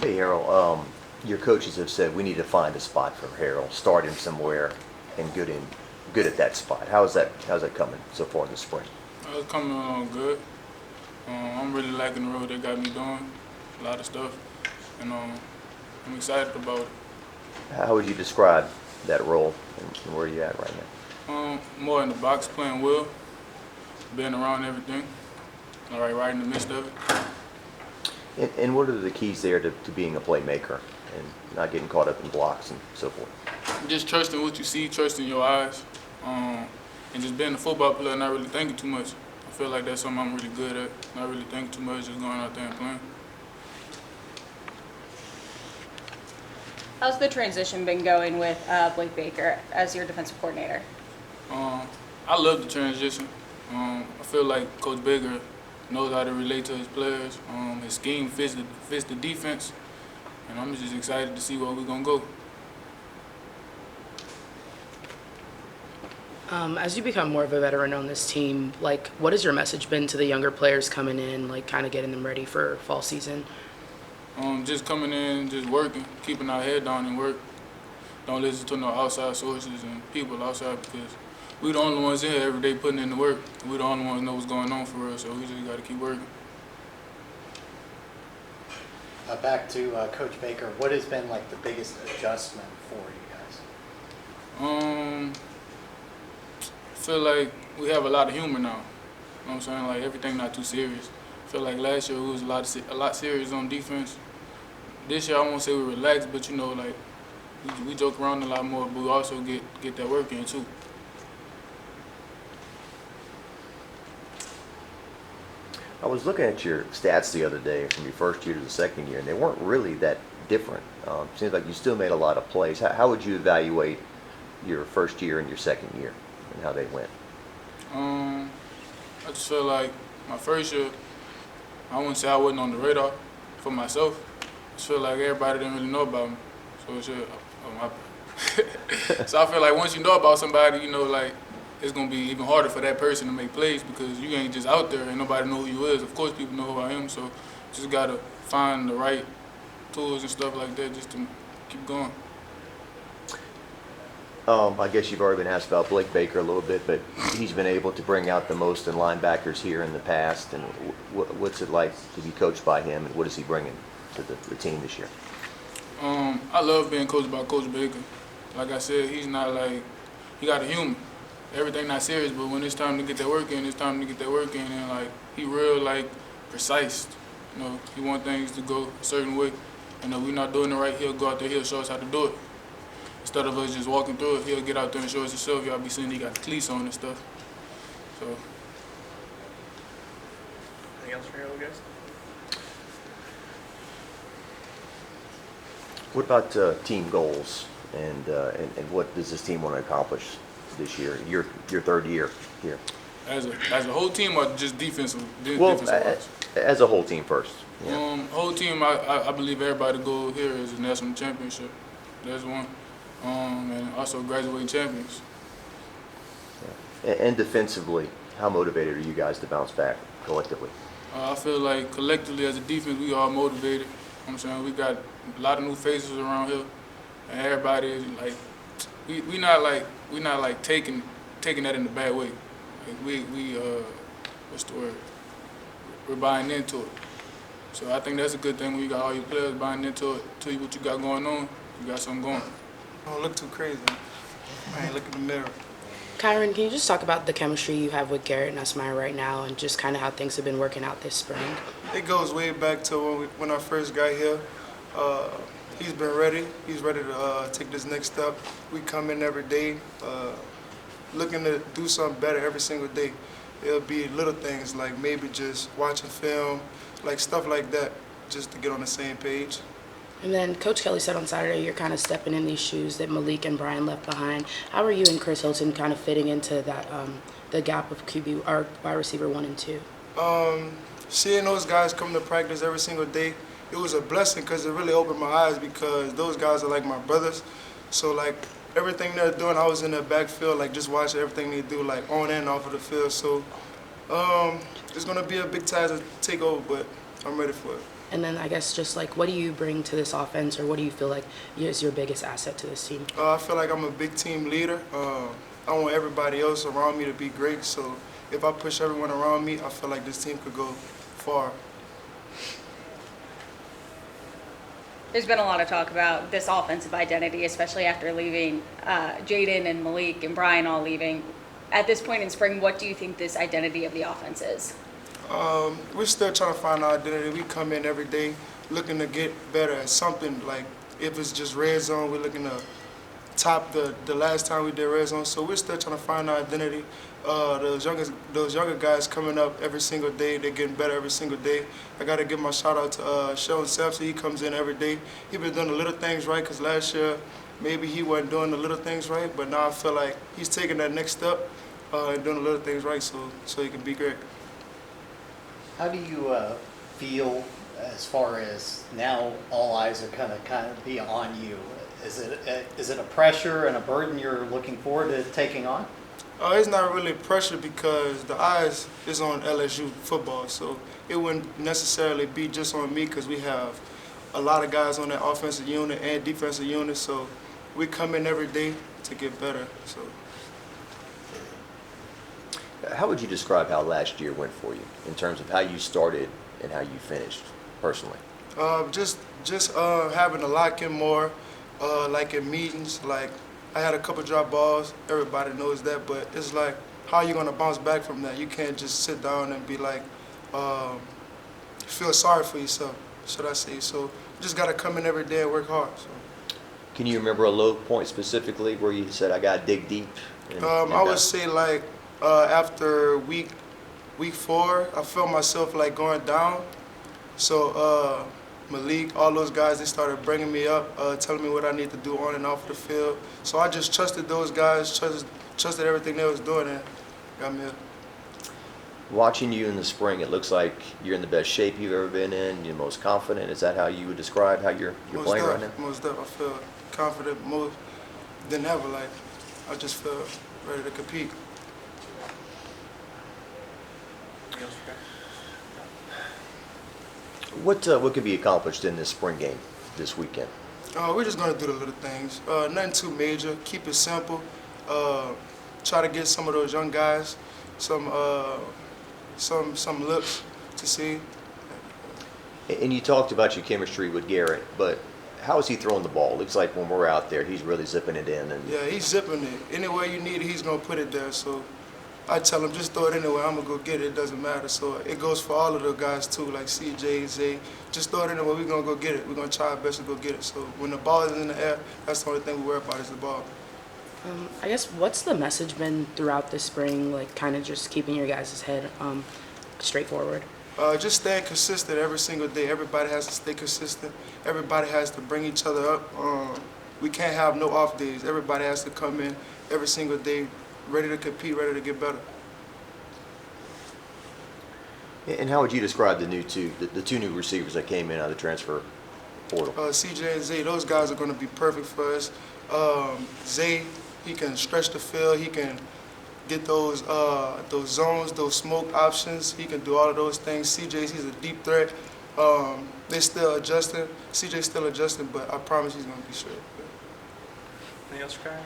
Hey, Harold. Your coaches have said we need to find a spot for Harold, start him somewhere, and good at that spot. How's that coming so far this spring? It's coming along good. I'm really liking the road they got me doing, a lot of stuff, and I'm excited about it. How would you describe that role and where you at right More in the box, playing well, being around everything, all right in the midst of it. And what are the keys there to being a playmaker and not getting caught up in blocks and so forth? Just trusting what you see, trusting your eyes, and just being a football player, not really thinking too much. I feel like that's something I'm really good at, not really thinking too much, just going out there and playing. How's the transition been going with Blake Baker as your defensive coordinator? I love the transition. I feel like Coach Baker knows how to relate to his players. His scheme fits the defense, and I'm just excited to see where we're gonna go. As you become more of a veteran on this team, like, what has your message been to the younger players coming in, like, kind of getting them ready for fall season? Just coming in, just working, keeping our head down and work. Don't listen to no outside sources and people outside, because we the only ones in here every day putting in the work. We the only ones know what's going on for us, so we just got to keep working. Back to Coach Baker, what has been like the biggest adjustment for you guys? I feel like we have a lot of humor now. You know what I'm saying? Like, everything not too serious. I feel like last year we was a lot serious on defense. This year I won't say we relaxed, but you know, like, we joke around a lot more, but we also get that work in too. I was looking at your stats the other day from your first year to the second year, and they weren't really that different. Seems like you still made a lot of plays. How would you evaluate your first year and your second year and how they went? I just feel like my first year, I wouldn't say I wasn't on the radar for myself. I just feel like everybody didn't really know about me. So so I feel like once you know about somebody, you know, like, it's gonna be even harder for that person to make plays, because you ain't just out there and nobody know who you is. Of course, people know who I am, so just gotta find the right tools and stuff like that just to keep going. I guess you've already been asked about Blake Baker a little bit, but he's been able to bring out the most in linebackers here in the past. And what's it like to be coached by him, and what is he bringing to the team this year? I love being coached by Coach Baker. Like I said, he's not like, he got a humor. Everything not serious, but when it's time to get that work in, it's time to get that work in. And like, he real like precise. You know, he want things to go a certain way. And if we're not doing it right, he'll go out there, he'll show us how to do it. Instead of us just walking through it, he'll get out there and show us himself. Y'all be seeing he got the cleats on and stuff. So. Anything else for Harold, guys? What about team goals, and what does this team want to accomplish this year? Your third year here. As a whole team, or just defensive? Well, as a whole team first. Yeah. Whole team, I believe everybody goal here is a national championship. That's one. And also graduating champions. Yeah. And defensively, how motivated are you guys to bounce back collectively? I feel like collectively as a defense, we are motivated. You know what I'm saying? We got a lot of new faces around here, and everybody is like, we not like taking that in a bad way. Like, we what's the word? We're buying into it. So I think that's a good thing when you got all your players buying into it. Tell you what you got going on, you got something going. Don't look too crazy. I ain't look in the mirror. Kyron, can you just talk about the chemistry you have with Garrett and Asmai right now, and just kind of how things have been working out this spring? It goes way back to when I first got here. He's been ready. He's ready to take this next step. We come in every day, looking to do something better every single day. It'll be little things like maybe just watching film, like stuff like that, just to get on the same page. And then Coach Kelly said on Saturday you're kind of stepping in these shoes that Malik and Brian left behind. How are you and Chris Hilton kind of fitting into that the gap of QB or wide receiver 1 and 2? Seeing those guys come to practice every single day, it was a blessing because it really opened my eyes, because those guys are like my brothers. So like everything they're doing, I was in the backfield, like just watching everything they do, like on and off of the field. So it's gonna be a big task to take over, but I'm ready for it. And then I guess just like, what do you bring to this offense, or what do you feel like is your biggest asset to this team? I feel like I'm a big team leader. I want everybody else around me to be great. So if I push everyone around me, I feel like this team could go far. There's been a lot of talk about this offensive identity, especially after leaving Jaden and Malik and Brian all leaving. At this point in spring, what do you think this identity of the offense is? We're still trying to find our identity. We come in every day looking to get better at something. Like if it's just red zone, we're looking to top the last time we did red zone. So we're still trying to find our identity. Those younger guys coming up every single day, they're getting better every single day. I got to give my shout out to Sheldon Sampson. He comes in every day. He's been doing the little things right, because last year maybe he wasn't doing the little things right, but now I feel like he's taking that next step and doing the little things right, so he can be great. How do you feel as far as now all eyes are kind of be on you? Is it a pressure and a burden you're looking forward to taking on? It's not really pressure, because the eyes is on LSU football, so it wouldn't necessarily be just on me, because we have a lot of guys on that offensive unit and defensive unit, so we come in every day to get better. So. How would you describe how last year went for you in terms of how you started and how you finished personally? Just having to lock in more, like in meetings. Like I had a couple drop balls. Everybody knows that, but it's like, how are you gonna bounce back from that? You can't just sit down and be like, feel sorry for yourself, should I say? So you just gotta come in every day and work hard. So. Can you remember a low point specifically where you said, I gotta dig deep? I would say like after week 4, I felt myself like going down. So Malik, all those guys, they started bringing me up, telling me what I need to do on and off the field. So I just trusted those guys, trusted everything they was doing, and got me up. Watching you in the spring, it looks like you're in the best shape you've ever been in. You're most confident. Is that how you would describe how you're playing right now? Most definitely. I feel confident more than ever. Like I just feel ready to compete. Anything else for guys? What could be accomplished in this spring game this weekend? We're just gonna do the little things. Nothing too major. Keep it simple. Try to get some of those young guys some looks to see. And you talked about your chemistry with Garrett, but how is he throwing the ball? Looks like when we're out there, he's really zipping it in. And Yeah, he's zipping it. Anywhere you need it, he's gonna put it there. So I tell him, just throw it anywhere. I'm gonna go get it. It doesn't matter. So it goes for all of the guys too, like CJ, Zay. Just throw it anywhere. We're gonna go get it. We're gonna try our best to go get it. So when the ball is in the air, that's the only thing we worry about is the ball. I guess what's the message been throughout the spring, like kind of just keeping your guys' head straightforward? Just staying consistent every single day. Everybody has to stay consistent. Everybody has to bring each other up. We can't have no off days. Everybody has to come in every single day, ready to compete, ready to get better. And how would you describe the two new receivers that came in out of the transfer portal? CJ and Zay, those guys are going to be perfect for us. Zay, he can stretch the field. He can get those zones, those smoke options. He can do all of those things. CJ, he's a deep threat. They're still adjusting. CJ's still adjusting, but I promise he's going to be straight. Anything else for guys?